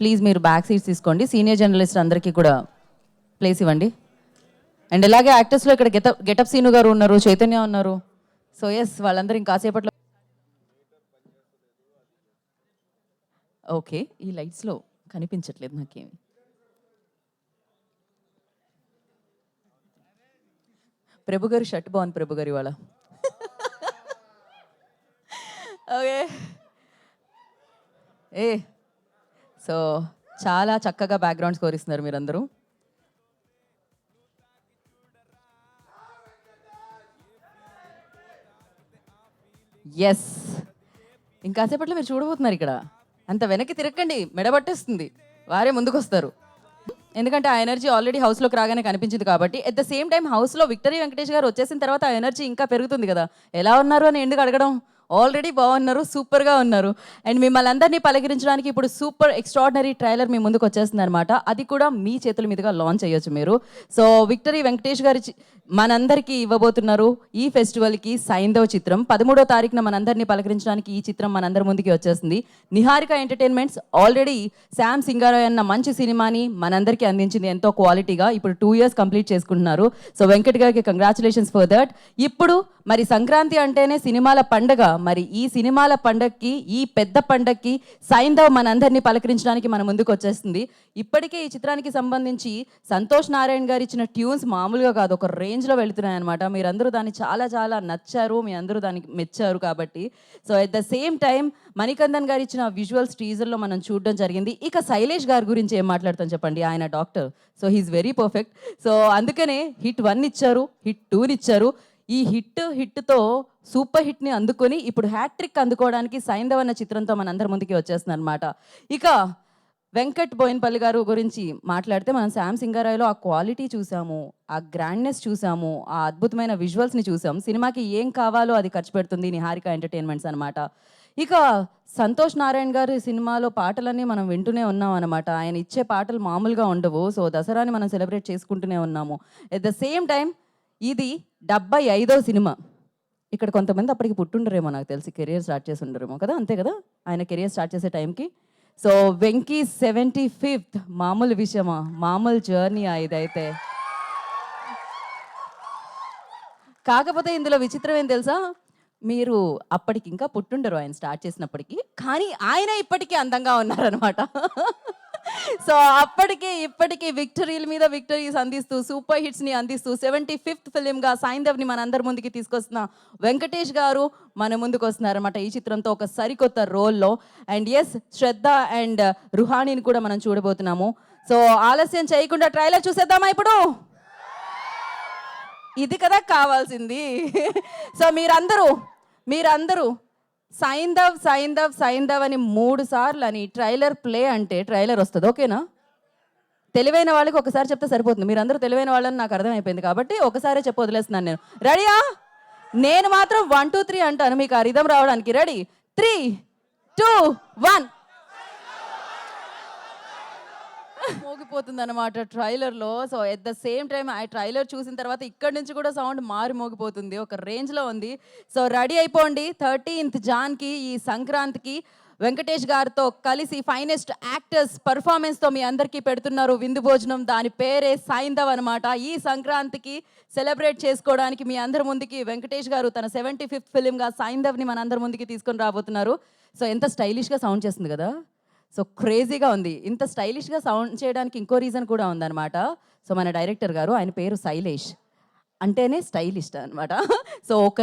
Please మీరు back seats తీసుకోండి. Senior journalist అందరికీ కూడా ప్లేస్ ఇవ్వండి. అండ్ ఇలాగే యాక్టర్స్లో ఇక్కడ గెటప్ సీను గారు ఉన్నారు, చైతన్య ఉన్నారు. సో ఎస్, వాళ్ళందరూ ఇంకాసేపట్లో. ఓకే, ఈ లైట్స్లో కనిపించట్లేదు నాకేమి. ప్రభు గారు షర్ట్ బాగుంది, ప్రభు గారు ఇవాళ. ఓకే సో చాలా చక్కగా బ్యాక్గ్రౌండ్ స్కోర్ ఇస్తున్నారు మీరందరూ. ఎస్, ఇంకాసేపట్లో మీరు చూడబోతున్నారు. ఇక్కడ అంత వెనక్కి తిరగండి, మెడబట్టేస్తుంది, వారే ముందుకు వస్తారు. ఎందుకంటే ఆ ఎనర్జీ ఆల్రెడీ హౌస్లోకి రాగానే కనిపించింది కాబట్టి. ఎట్ ద సేమ్ టైం హౌస్లో విక్టరీ వెంకటేష్ గారు వచ్చేసిన తర్వాత ఆ ఎనర్జీ ఇంకా పెరుగుతుంది కదా. ఎలా ఉన్నారు అని ఎందుకు అడగడం, ఆల్రెడీ బాగున్నారు, సూపర్గా ఉన్నారు. అండ్ మిమ్మల్ని అందరినీ పలకరించడానికి ఇప్పుడు సూపర్ ఎక్స్ట్రాడినరీ ట్రైలర్ మీ ముందుకు వచ్చేస్తుంది అనమాట. అది కూడా మీ చేతుల మీదుగా లాంచ్ అయ్యొచ్చు మీరు. సో విక్టరీ వెంకటేష్ గారి మనందరికీ ఇవ్వబోతున్నారు ఈ ఫెస్టివల్కి సైంధవ్ చిత్రం. 13వ తారీఖున మనందరినీ పలకరించడానికి ఈ చిత్రం మనందరి ముందుకి వచ్చేస్తుంది. Niharika entertainments already Sam Singharoy అన్న మంచి సినిమాని మనందరికీ అందించింది ఎంతో క్వాలిటీగా. ఇప్పుడు 2 years కంప్లీట్ చేసుకుంటున్నారు. సో వెంకట్ గారికి కంగ్రాచులేషన్స్ ఫర్ దట్. ఇప్పుడు మరి సంక్రాంతి అంటేనే సినిమాల పండగ. మరి ఈ సినిమాల పండగకి, ఈ పెద్ద పండగకి సైంధవ్ మనందరినీ పలకరించడానికి మన ముందుకు వచ్చేస్తుంది. ఇప్పటికే ఈ చిత్రానికి సంబంధించి సంతోష్ నారాయణ గారు ఇచ్చిన ట్యూన్స్ మామూలుగా కాదు, ఒక రేంజ్లో వెళుతున్నాయన్నమాట. మీరందరూ దాన్ని చాలా చాలా నచ్చారు, మీ అందరూ దానికి మెచ్చారు కాబట్టి. So at the same time Manikandan గారు ఇచ్చిన విజువల్స్ టీజర్లో మనం చూడడం జరిగింది. ఇక శైలేష్ గారి గురించి ఏం మాట్లాడతాం చెప్పండి, ఆయన doctor. So he's very perfect. So అందుకనే హిట్ 1 ఇచ్చారు, హిట్ 2 ఇచ్చారు. ఈ హిట్తో సూపర్ హిట్ని అందుకొని ఇప్పుడు హ్యాట్రిక్ అందుకోవడానికి సైంధవ్ అన్న చిత్రంతో మనందరి ముందుకి వచ్చేస్తుంది అనమాట. ఇక వెంకట్ బోయిన్పల్లి గారు గురించి మాట్లాడితే మనం శామ్ సింగారాయ్లో ఆ క్వాలిటీ చూసాము, ఆ గ్రాండ్నెస్ చూసాము, ఆ అద్భుతమైన విజువల్స్ని చూసాం. సినిమాకి ఏం కావాలో అది ఖర్చు పెడుతుంది నిహారిక ఎంటర్టైన్మెంట్స్ అనమాట. ఇక సంతోష్ నారాయణ గారి సినిమాలో పాటలన్నీ మనం వింటూనే ఉన్నాం అనమాట. ఆయన ఇచ్చే పాటలు మామూలుగా ఉండవు. సో దసరాని మనం సెలబ్రేట్ చేసుకుంటూనే ఉన్నాము. ఎట్ ద సేమ్ టైం ఇది 75వ సినిమా. ఇక్కడ కొంతమంది అప్పటికి పుట్టుండరేమో, నాకు తెలిసి కెరియర్ స్టార్ట్ చేసి ఉండరేమో కదా, అంతే కదా ఆయన కెరియర్ స్టార్ట్ చేసే టైంకి. సో వెంకీ 75th మామూలు విషయమా, మామూలు జర్నీ ఇదైతే. కాకపోతే ఇందులో విచిత్రం ఏం తెలుసా, మీరు అప్పటికి ఇంకా పుట్టుండరు ఆయన స్టార్ట్ చేసినప్పటికీ, కానీ ఆయన ఇప్పటికీ అందంగా ఉన్నారనమాట. సో అప్పటికే ఇప్పటికీ విక్టరీల మీద విక్టరీస్ అందిస్తూ, సూపర్ హిట్స్ని అందిస్తూ 75th ఫిలింగా సైంధవ్ని మన అందరి ముందుకి తీసుకొస్తున్న వెంకటేష్ గారు మన ముందుకు వస్తున్నారన్నమాట ఈ చిత్రంతో ఒక సరికొత్త రోల్లో. అండ్ ఎస్, శ్రద్ధ అండ్ రుహానీని కూడా మనం చూడబోతున్నాము. సో ఆలస్యం చేయకుండా ట్రైలర్ చూసేద్దామా ఇప్పుడు? ఇది కదా కావాల్సింది. సో మీరందరూ సైంధవ్ సైంధవ్ సైంధవ్ అని 3 సార్లు అని ట్రైలర్ ప్లే అంటే ట్రైలర్ వస్తుంది. ఓకేనా? తెలివైన వాళ్ళకి ఒకసారి చెప్తే సరిపోతుంది. మీరందరూ తెలివైన వాళ్ళని నాకు అర్థమైపోయింది కాబట్టి ఒకసారి చెప్పి వదిలేస్తున్నాను నేను. రెడీయా? నేను మాత్రం 1 2 3 అంటాను మీకు ఆ రిధం రావడానికి. రెడీ? 3 2 1. మోగిపోతుంది అనమాట ట్రైలర్లో. So at the same time ఆ ట్రైలర్ చూసిన తర్వాత ఇక్కడి నుంచి కూడా సౌండ్ మారి మోగిపోతుంది, ఒక రేంజ్లో ఉంది. సో రెడీ అయిపోండి. 13th జాన్కి ఈ సంక్రాంతికి వెంకటేష్ గారితో కలిసి ఫైనెస్ట్ యాక్టర్స్ పర్ఫార్మెన్స్తో మీ అందరికీ పెడుతున్నారు విందు భోజనం. దాని పేరే సైంధవ్ అనమాట. ఈ సంక్రాంతికి సెలబ్రేట్ చేసుకోవడానికి మీ అందరి ముందుకి వెంకటేష్ గారు తన 75th ఫిలింగా సైంధవ్ని మన అందరి ముందుకి తీసుకొని రాబోతున్నారు. సో ఎంత స్టైలిష్గా సౌండ్ చేస్తుంది కదా, సో క్రేజీగా ఉంది. ఇంత స్టైలిష్గా సౌండ్ చేయడానికి ఇంకో రీజన్ కూడా ఉందన్నమాట. సో మన డైరెక్టర్ గారు, ఆయన పేరు శైలేష్, అంటేనే స్టైలిస్ట్ అనమాట. సో ఒక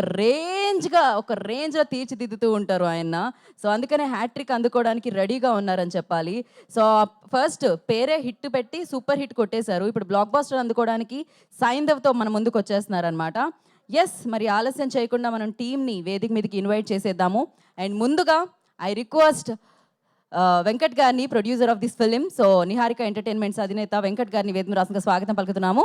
రేంజ్లో తీర్చిదిద్దుతూ ఉంటారు ఆయన. సో అందుకనే హ్యాట్రిక్ అందుకోవడానికి రెడీగా ఉన్నారని చెప్పాలి. సో ఫస్ట్ పేరే హిట్ పెట్టి సూపర్ హిట్ కొట్టేశారు. ఇప్పుడు బ్లాక్ బాస్టర్ అందుకోవడానికి సైంధవ్తో మన ముందుకు వచ్చేస్తున్నారనమాట. ఎస్, మరి ఆలస్యం చేయకుండా మనం టీమ్ని వేదిక మీదకి ఇన్వైట్ చేసేద్దాము. అండ్ ముందుగా ఐ రిక్వెస్ట్ వెంకట్ గారిని, producer of this film. So Niharika entertainments అధినేత వెంకట్ గారిని వేదిక రాష్ట్రంగా స్వాగతం పలుకుతున్నాము.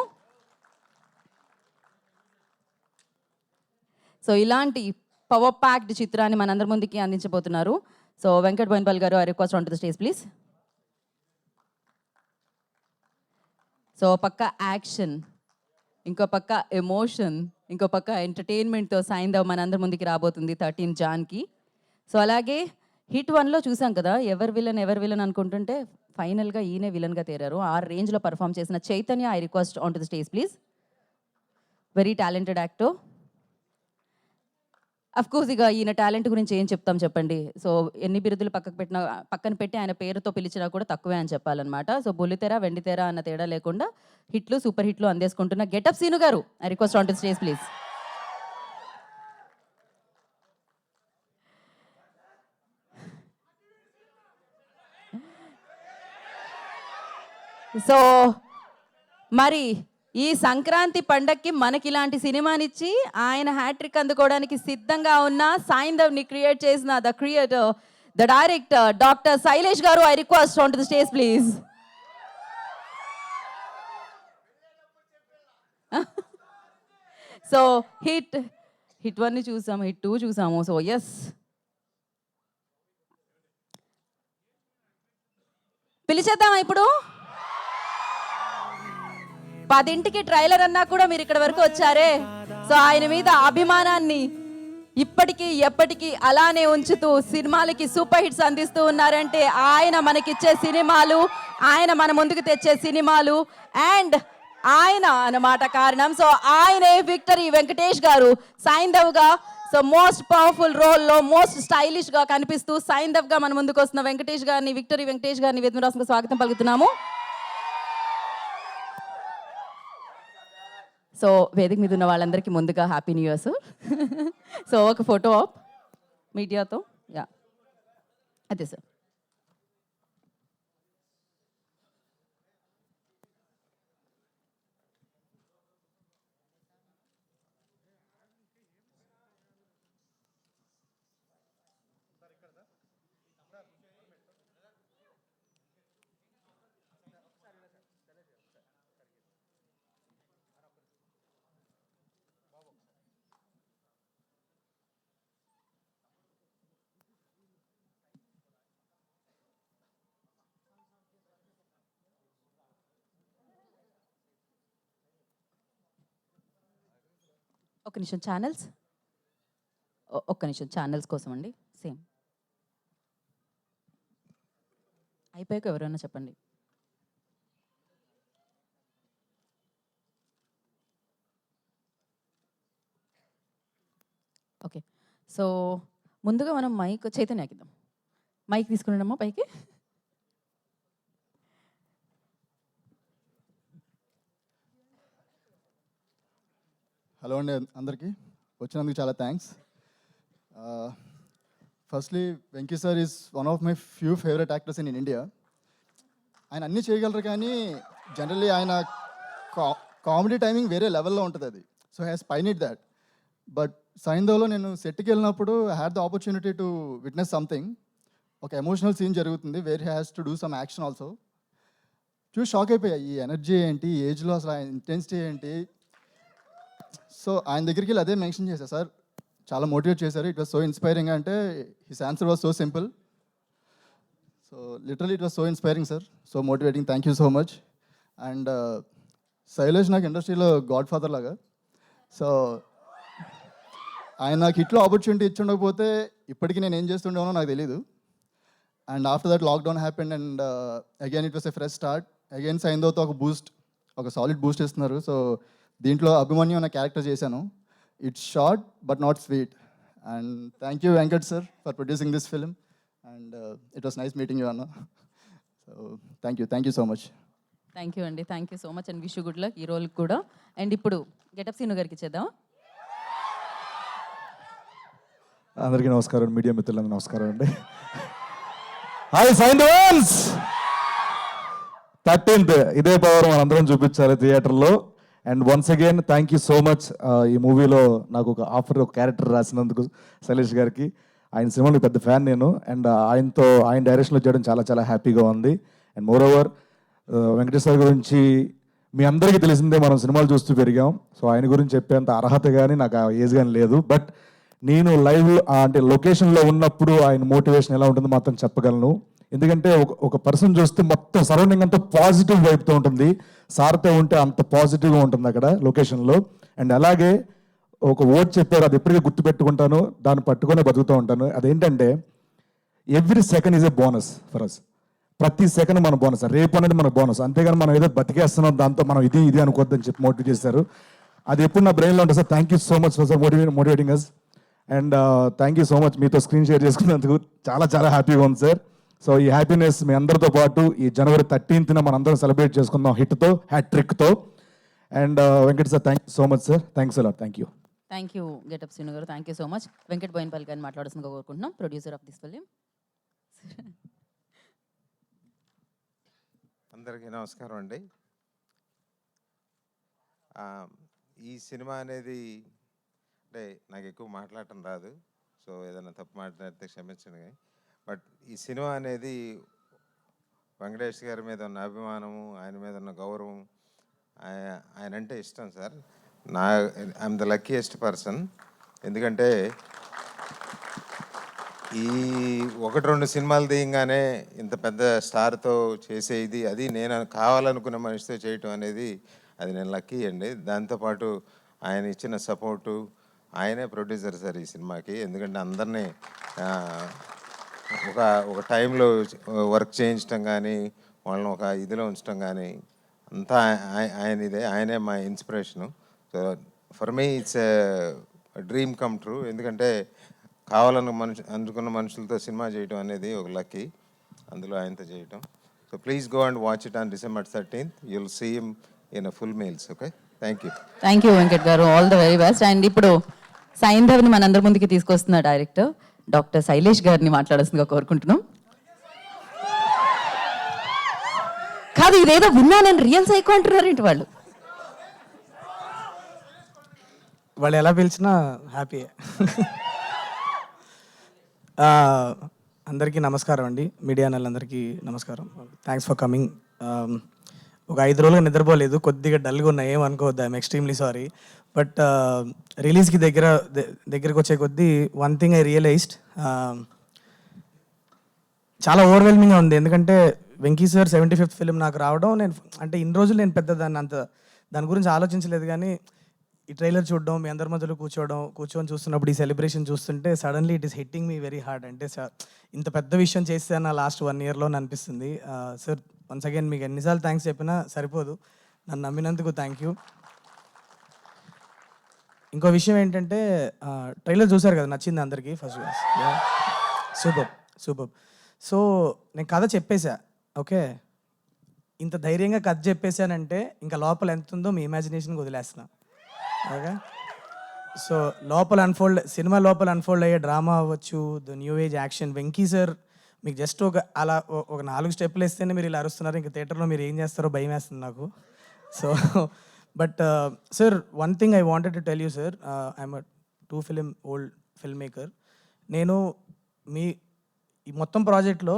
సో ఇలాంటి పవర్ ప్యాక్డ్ చిత్రాన్ని మనందరి ముందుకి అందించబోతున్నారు. సో వెంకట్ బోయిన్పల్లి గారు, I request on to the stage please. So పక్క యాక్షన్, ఇంకో పక్క ఎమోషన్, ఇంకో పక్క ఎంటర్టైన్మెంట్తో సైంధవ్ మనందరి ముందుకి రాబోతుంది 13th జాన్కి. సో అలాగే హిట్ 1లో చూసాం కదా, ఎవరు విలన్ అనుకుంటుంటే ఫైనల్గా ఈయనే విలన్గా తేరారు. ఆ రేంజ్లో పర్ఫామ్ చేసిన Chaitanya, I request on to the stage please. Very talented actor. Of course ఇక ఈయన టాలెంట్ గురించి ఏం చెప్తాం చెప్పండి. సో ఎన్ని బిరుదులు పక్కన పెట్టి ఆయన పేరుతో పిలిచినా కూడా తక్కువే అని చెప్పాలన్నమాట. సో బుల్లితెర వెండితెర అన్న తేడా లేకుండా హిట్లు సూపర్ హిట్లు అందేసుకుంటున్న గెటప్ సీను గారు, I request on to stage please. So మరి ఈ సంక్రాంతి పండక్కి మనకి ఇలాంటి సినిమానిచ్చి ఆయన హ్యాట్రిక్ అందుకోవడానికి సిద్ధంగా ఉన్న సాయింధవ్ని క్రియేట్ చేసిన the creator, the director doctor Shailesh గారు, I request on to the stage please. So hit 1ని చూసాము, హిట్ 2 చూసాము. సో ఎస్, పిలిచేద్దామా ఇప్పుడు? 10ంటికి ట్రైలర్ అన్నా కూడా మీరు ఇక్కడ వరకు వచ్చారే. సో ఆయన మీద అభిమానాన్ని ఇప్పటికీ ఎప్పటికీ అలానే ఉంచుతూ సినిమాలకి సూపర్ హిట్స్ అందిస్తూ ఉన్నారంటే ఆయన మనకిచ్చే సినిమాలు, ఆయన మన ముందుకు తెచ్చే సినిమాలు అండ్ ఆయన అన్నమాట కారణం. సో ఆయనే విక్టరీ వెంకటేష్ గారు సైంధవ్గా, సో మోస్ట్ పవర్ఫుల్ రోల్లో మోస్ట్ స్టైలిష్గా కనిపిస్తూ సైంధవ్గా మన ముందుకు వస్తున్న వెంకటేష్ గారిని, విక్టరీ వెంకటేష్ గారిని వేదికగా స్వాగతం పలుకుతున్నాము. సో వేదిక మీద ఉన్న వాళ్ళందరికీ ముందుగా happy new year sir. So ఒక ఫోటో ఆప్ మీడియాతో, యా అదే సార్. ఒక్క నిమిషం ఛానల్స్ కోసం అండి. సేమ్ అయిపోయాక ఎవరైనా చెప్పండి. ఓకే, సో ముందుగా మనం మైక్ చైతన్యకి ఇద్దాం. మైక్ తీసుకున్నాడమ్మా పైకి. హలో అండి, అందరికీ వచ్చినందుకు చాలా thanks. Firstly Venky sir is one of my few favourite actors in India. ఆయన అన్నీ చేయగలరు, కానీ జనరల్లీ ఆయన కామెడీ టైమింగ్ వేరే లెవెల్లో ఉంటుంది. అది సో హ్యాస్ పైనిట్ దాట్. బట్ సైంధవ్లో నేను సెట్కి వెళ్ళినప్పుడు I had the opportunity to witness something. ఒక ఎమోషనల్ సీన్ జరుగుతుంది where he has to do some action also. చూసి షాక్ అయిపోయా, ఈ ఎనర్జీ ఏంటి, ఈ ఏజ్లో అసలు ఆయన ఇంటెన్సిటీ ఏంటి. సో ఆయన దగ్గరికి వెళ్ళి అదే మెన్షన్ చేశారు, సార్ చాలా మోటివేట్ చేశారు, ఇట్ వాస్ సో ఇన్స్పైరింగ్ అంటే his answer was so simple. So literally it was so inspiring sir, so motivating. Thank you so much. And Shailesh నాకు ఇండస్ట్రీలో గాడ్ ఫాదర్ లాగా. సో ఆయన నాకు ఇట్లా ఆపర్చునిటీ ఇచ్చి ఉండకపోతే ఇప్పటికీ నేను ఏం చేస్తుండేనో నాకు తెలీదు. And after that lockdown happened and again it was a fresh start. Again సైంధవ్తో ఒక సాలిడ్ బూస్ట్ ఇస్తున్నారు. సో దీంట్లో అభిమన్యు అనే క్యారెక్టర్ చేశాను. It's short but not sweet. And thank you Venkat sir for producing this film. And it was nice meeting you అన్న. So thank you so much. Thank you అండి, thank you so much and wish you good luck ఈ రోల్కి కూడా. And ఇప్పుడు getup scene గారికి ఇచ్చేద్దాం. అందరికీ నమస్కారం, మీడియా మిత్రులందరూ నమస్కారం అండి. హాయ్ సైంధవ్స్, 13th ఇదే పవర్ మనందరం చూపించాలి థియేటర్లో. And once again thank you so much. ఈ మూవీలో నాకు ఒక క్యారెక్టర్ రాసినందుకు శైలేష్ గారికి. ఆయన సినిమాలో పెద్ద ఫ్యాన్ నేను. అండ్ ఆయన డైరెక్షన్లో చేయడం చాలా చాలా హ్యాపీగా ఉంది. అండ్ మోర్ ఓవర్ వెంకటేశ్వర గురించి మీ అందరికీ తెలిసిందే, మనం సినిమాలు చూస్తూ పెరిగాం. సో ఆయన గురించి చెప్పేంత అర్హత కానీ నాకు ఆ ఏజ్ కానీ లేదు. బట్ నేను లైవ్లో అంటే లొకేషన్లో ఉన్నప్పుడు ఆయన మోటివేషన్ ఎలా ఉంటుందో మాత్రం చెప్పగలను. ఎందుకంటే ఒక పర్సన్ చూస్తే మొత్తం సరౌండింగ్ అంతా పాజిటివ్ వైపుతో ఉంటుంది. సార్తో ఉంటే అంత పాజిటివ్గా ఉంటుంది అక్కడ లొకేషన్లో. అండ్ అలాగే ఒక ఓట్ చెప్పారు, అది ఎప్పటికీ గుర్తుపెట్టుకుంటాను, దాన్ని పట్టుకొని బతుకుతూ ఉంటాను. అదేంటంటే every second is a bonus for us. ప్రతి సెకండ్ మన బోనస్, రేపు అనేది మన బోనస్. అంతేగాని మనం ఏదో బతికేస్తున్నాం దాంతో మనం ఇది అనుకోవద్దని చెప్పి మోటివేట్ చేశారు. అది ఎప్పుడు నా బ్రెయిన్లో ఉంటుంది sir. Thank you so much for motivating us. And thank you so much మీతో స్క్రీన్ షేర్ చేసుకున్నందుకు చాలా చాలా హ్యాపీగా ఉంది సార్. సో ఈ హ్యాపీనెస్ మీ అందరితో పాటు ఈ జనవరి 13th మనందరం సెలబ్రేట్ చేసుకుందాం హిట్తో, హ్యాట్రిక్తో. And Venkat sir, thank you so much sir. Thanks a lot. Thank you. Thank you Getup Srinu గారు, thank you so much. Venkat Boinapally గారిని మాట్లాడాల్సిందిగా కోరుకుంటున్నాం, ప్రొడ్యూసర్ ఆఫ్ దిస్ ఫిలిం. అందరికీ నమస్కారం అండి. ఈ సినిమా అనేది అంటే నాకు ఎక్కువ మాట్లాడటం రాదు, సో ఏదైనా తప్పు మాట్లాడితే క్షమించండి. కానీ బట్ ఈ సినిమా అనేది వెంకటేష్ గారి మీద ఉన్న అభిమానము, ఆయన మీద ఉన్న గౌరవం, ఆయన అంటే ఇష్టం sir. I'm the luckiest person. ఎందుకంటే ఈ 1-2 సినిమాలు తీయంగానే ఇంత పెద్ద స్టార్తో చేసే అది నేను కావాలనుకున్న మనిషితో చేయటం అనేది అది నేను లక్కీ అండి. దాంతోపాటు ఆయన ఇచ్చిన సపోర్టు, ఆయనే ప్రొడ్యూసర్ సార్ ఈ సినిమాకి. ఎందుకంటే అందరినీ ఒక టైంలో వర్క్ చేయించడం కానీ, వాళ్ళని ఒక ఇదిలో ఉంచడం కానీ అంతా ఆయనే మా inspiration. So for me it's dream come true. ఎందుకంటే అనుకున్న మనుషులతో సినిమా చేయటం అనేది ఒక లక్కీ, అందులో ఆయనతో చేయటం. So please go and watch it on December 13th. You'll see him in a full meals. Okay, thank you. Thank you Venkat గారు, all the very best. And ఇప్పుడు సైంధవ్ని మనందరి ముందుకి తీసుకొస్తున్న డైరెక్టర్ డాక్టర్ శైలేష్ గారిని మాట్లాడాల్సిందిగా కోరుకుంటున్నాం. కాదు, ఇదేదో విన్నా నేను రియల్ సైకో అంటున్నారు ఏంటి వాళ్ళు? వాళ్ళు ఎలా పిలిచినా హ్యాపీయే. అందరికీ నమస్కారం అండి, మీడియా వాళ్ళందరికీ నమస్కారం. Thanks for coming. ఒక 5 రోజులుగా నిద్రపోలేదు, కొద్దిగా డల్గా ఉన్నా, ఏం అనుకోవద్దు, ఐఎమ్ ఎక్స్ట్రీమ్లీ సారీ. బట్ రిలీజ్కి దగ్గరకు వచ్చే కొద్దీ వన్ థింగ్ ఐ రియలైజ్డ్, చాలా ఓవర్వెల్మింగ్గా ఉంది. ఎందుకంటే వెంకీ సార్ 75th ఫిలిం నాకు రావడం, నేను అంటే ఇన్ని రోజులు నేను పెద్ద దాని గురించి ఆలోచించలేదు. కానీ ఈ ట్రైలర్ చూడడం, మీ అందరి మధ్యలో కూర్చొని చూస్తున్నప్పుడు ఈ సెలబ్రేషన్ చూస్తుంటే suddenly it is hitting me very hard. అంటే ఇంత పెద్ద విషయం చేస్తే నా లాస్ట్ 1 yearలో అనిపిస్తుంది. సార్ వన్స్ అగైన్ మీకు ఎన్నిసార్లు థ్యాంక్స్ చెప్పినా సరిపోదు, నన్ను నమ్మినందుకు థ్యాంక్ యూ. ఇంకో విషయం ఏంటంటే, ట్రైలర్ చూసారు కదా, నచ్చింది అందరికీ ఫస్ట్. సూపర్. సో నేను కథ చెప్పేశా, ఓకే. ఇంత ధైర్యంగా కథ చెప్పేశానంటే ఇంకా లోపల ఎంత ఉందో మీ ఇమాజినేషన్కి వదిలేస్తున్నా, ఓకే. సో సినిమా లోపల అన్ఫోల్డ్ అయ్యే డ్రామా అవ్వచ్చు, the new age action. Venky sir మీకు జస్ట్ ఒక 4 స్టెప్పులు వేస్తేనే మీరు ఇలా అరుస్తున్నారు, ఇంకా థియేటర్లో మీరు ఏం చేస్తారో భయం వేస్తుంది నాకు. So but sir, one thing I wanted to tell you sir, I'm a 2 film old film maker. నేను ఈ మొత్తం ప్రాజెక్ట్లో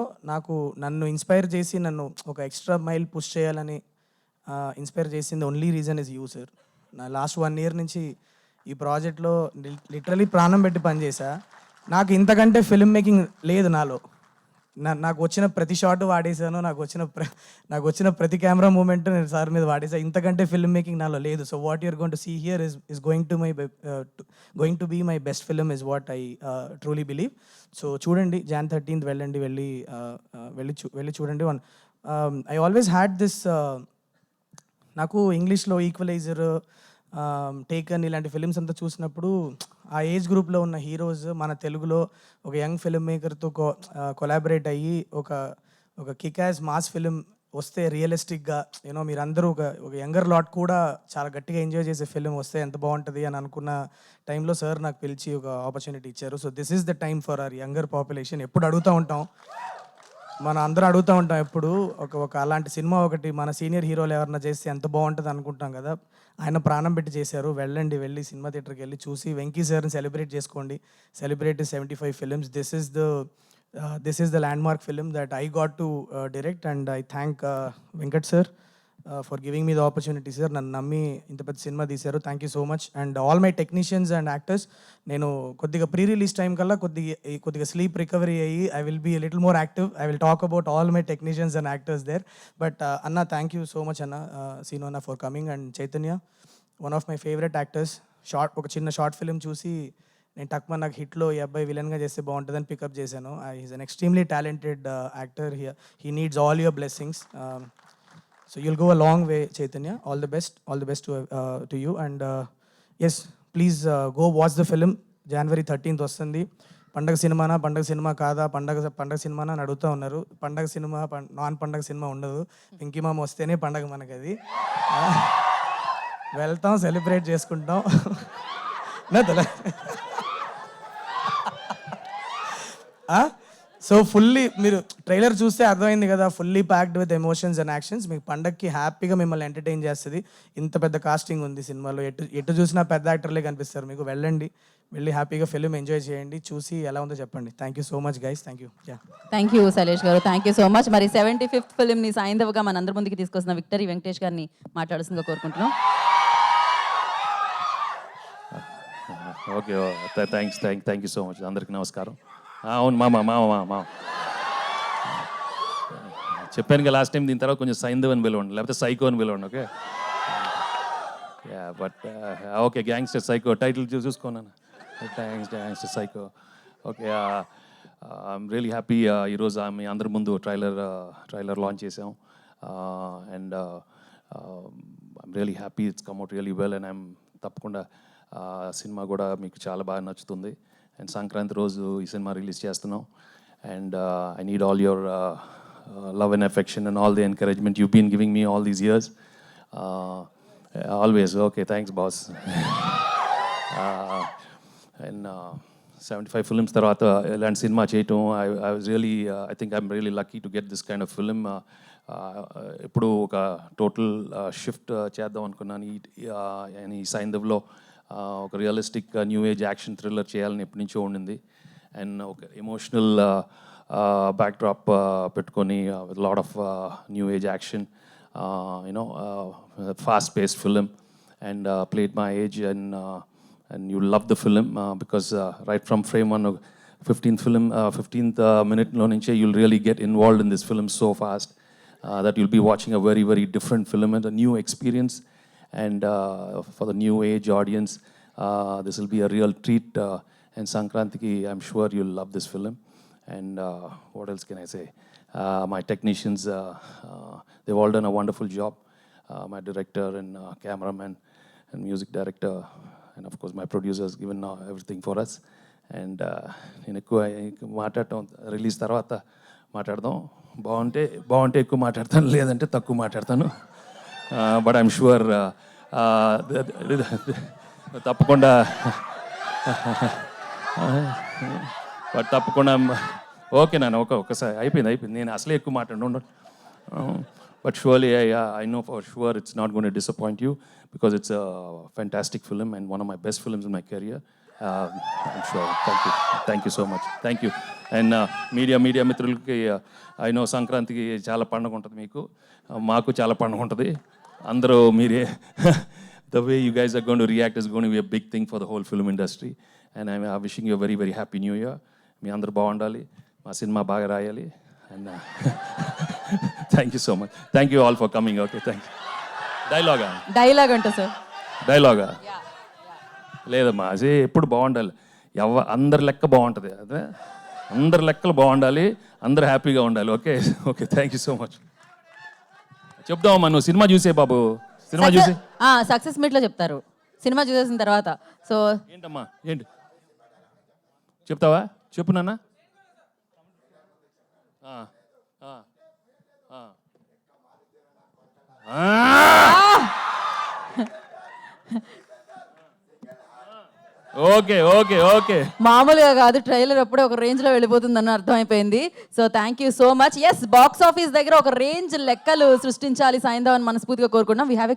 నన్ను ఇన్స్పైర్ చేసి, నన్ను ఒక ఎక్స్ట్రా మైల్ పుష్ చేయాలని ఇన్స్పైర్ చేసింది only reason is you sir. నా లాస్ట్ 1 year నుంచి ఈ ప్రాజెక్ట్లో లిటరలీ ప్రాణం పెట్టి పనిచేసా. నాకు ఇంతకంటే ఫిల్మ్ మేకింగ్ లేదు నాలో. నాకు వచ్చిన ప్రతి షాట్ వాడేసాను, నాకు వచ్చిన ప్రతి కెమెరా మూమెంట్ నేను సార్ మీద వాడేసా. ఇంతకంటే ఫిల్మ్ మేకింగ్ నాలో లేదు. So what you're going to see here is going to be my best film is what I truly believe. So చూడండి, Jan 13th వెళ్ళి చూడండి. ఐ ఆల్వేస్ హ్యాడ్ దిస్, నాకు ఇంగ్లీష్లో ఈక్వలైజర్, టేకన్ ఇలాంటి ఫిలిమ్స్ అంతా చూసినప్పుడు ఆ ఏజ్ గ్రూప్లో ఉన్న హీరోస్ మన తెలుగులో ఒక యంగ్ ఫిల్మ్ మేకర్తో కొలాబరేట్ అయ్యి ఒక కిక్ యాజ్ మాస్ ఫిలిం వస్తే, రియలిస్టిక్గా మీరందరూ ఒక యంగర్ లాట్ కూడా చాలా గట్టిగా ఎంజాయ్ చేసే ఫిలిం వస్తే ఎంత బాగుంటుంది అని అనుకున్న టైంలో సార్ నాకు పిలిచి ఒక ఆపర్చునిటీ ఇచ్చారు. So this is the time for hour younger population. ఎప్పుడు మనం అందరూ అడుగుతూ ఉంటాం ఎప్పుడు ఒక అలాంటి సినిమా ఒకటి మన సీనియర్ హీరోలు ఎవరన్నా చేస్తే ఎంత బాగుంటుంది అనుకుంటాం కదా. ఆయన ప్రాణం పెట్టి చేశారు. వెళ్ళి సినిమా థియేటర్కి వెళ్ళి చూసి వెంకీ సార్ని సెలబ్రేట్ చేసుకోండి. Celebrate 75 films. This is the landmark film that I got to direct, and I thank Venkat sir for giving me the opportunity, sir. నన్ను నమ్మి ఇంత పెద్ద సినిమా తీశారు. Thank you so much. And all my technicians and actors, నేను కొద్దిగా pre release time కల్లా కొద్దిగా sleep recovery అయ్యి I will be little more active. I will talk about all my technicians and actors there. But అన్న, thank you so much అన్న, సీను అన్న, for coming. And Chaitanya, one of my favourite actors. ఒక చిన్న short film చూసి నేను టక్మా నాకు హిట్లో ఈ అబ్బాయి విలన్గా చేస్తే బాగుంటుందని పికప్ చేశాను. Is an extremely talented actor. He needs all your blessings. So you'll go a long way Chaitanya. All the best to you. And yes, please go watch the film. January 13th వస్తుంది. పండగ cinema కాదా, పండగ సినిమానా అని అడుగుతూ ఉన్నారు. పండగ cinema non పండగ సినిమా ఉండదు. వెంకీ మామ వస్తేనే పండగ మనకి అది. వెళ్తాం, సెలబ్రేట్ చేసుకుంటాం. సో ఫుల్లీ మీరు ట్రైలర్ చూస్తే అర్థమైంది కదా, fully packed with emotions and actions. మీకు పండగకి హ్యాపీగా మిమ్మల్ని ఎంటర్టైన్ చేస్తుంది. ఇంత పెద్ద కాస్టింగ్ ఉంది సినిమాలో. ఎటు చూసినా పెద్ద యాక్టర్లే కనిపిస్తారు మీకు. వెళ్ళి హ్యాపీగా ఫిలిం ఎంజాయ్ చేయండి. చూసి ఎలా ఉందో చెప్పండి. Thank you so much guys. Thank you. Thank you Shailesh గారు, థ్యాంక్ యూ సో మచ్. మరి 75th ఫిలింని సాయంత్రంగా మన అందరి ముందుకి తీసుకొస్తున్న విక్టరీ వెంకటేష్ గారిని మాట్లాడుతుందిగా కోరుకుంటున్నాం. Okay, thank you so much. అందరికీ నమస్కారం. అవును మామ చెప్పాను కదా లాస్ట్ టైం, దీని తర్వాత కొంచెం సైంధవ్ అని పిలవండి, లేకపోతే సైకో అని పిలవండి. Okay, but okay, gangster psycho title చూసుకున్నాను. Gangster psycho. Okay, I'm really happy. ఈరోజు మీ అందరి ముందు ట్రైలర్ లాంచ్ చేసాం. And I'm really happy. It's come out really well. And I'm తప్పకుండా సినిమా కూడా మీకు చాలా బాగా నచ్చుతుంది. అండ్ సంక్రాంతి రోజు ఈ సినిమా రిలీజ్ చేస్తున్నాం. And I need all your love and affection and all the encouragement you've been giving me all these years. Always. Okay, thanks boss. And 75 films tarvata elanti cinema cheyadam, I was really I think I'm really lucky to get this kind of film. Ippudu oka total shift cheddam anukunnanu ee Saindhavlo oka realistic new age action thriller cheyalani eppununcho undindi. And oka emotional backdrop పెట్టుకొని with a lot of new age action, fast paced film, and played my age, and you love the film because right from frame 1 15th minute lo nunche you'll really get involved in this film so fast that you'll be watching a very very different film and a new experience. And for the new age audience, this will be a real treat. And Sankrantiki, I'm sure you'll love this film. And what else can I say? My technicians, they've all done a wonderful job. My director and cameraman and music director, and of course my producers given everything for us. And నేను ఎక్కువ మాట్లాడటం release తర్వాత మాట్లాడదాం. బాగుంటే ఎక్కువ మాట్లాడతాను, లేదంటే తక్కువ మాట్లాడతాను. బట్ ఐఎమ్ షూర్ తప్పకుండా ఓకే నాన్న, ఒకసారి అయిపోయింది. నేను అసలే ఎక్కువ మాట్లాడు. But surely I know for sure it's not gonna disappoint you because it's a fantastic film and one of my best films in my career. I'm sure. Thank you so much. Thank you. And media మిత్రులకి, I know సంక్రాంతికి చాలా పండుగ ఉంటుంది మీకు, మాకు చాలా పండుగ ఉంటుంది. అందరూ మీరే the way you guys are going to react is going to be a big thing for the whole film industry. And I'm wishing you a very very happy new year. మీ అందరూ బాగుండాలి, మా సినిమా బాగా రాయాలి. And thank you so much. Thank you all for coming. Okay, thank you. Dialogue అంట sir. డైలాగా లేదమ్మా, అదే ఎప్పుడు బాగుండాలి. అందరి లెక్క బాగుంటుంది. అదే అందరి లెక్కలు బాగుండాలి, అందరు హ్యాపీగా ఉండాలి. Okay, thank you so much. చెప్దామమ్మా, నువ్వు సినిమా చూసే బాబు. సినిమా చూసి సక్సెస్ మీట్లో చెప్తారు, సినిమా చూసేసిన తర్వాత. సో ఏంటమ్మా, ఏంటి చెప్తావా? చెప్పు నాన్న. ఓకే మామూలుగా కాదు, ట్రైలర్ అప్పుడే ఒక రేంజ్ లో వెళ్ళిపోతుందని అర్థమైపోయింది. So thank you so much. Yes, box office దగ్గర ఒక రేంజ్ లెక్కలు సృష్టించాలి సాయంత్రం అని మనస్ఫూర్తిగా కోరుకున్నాం. We have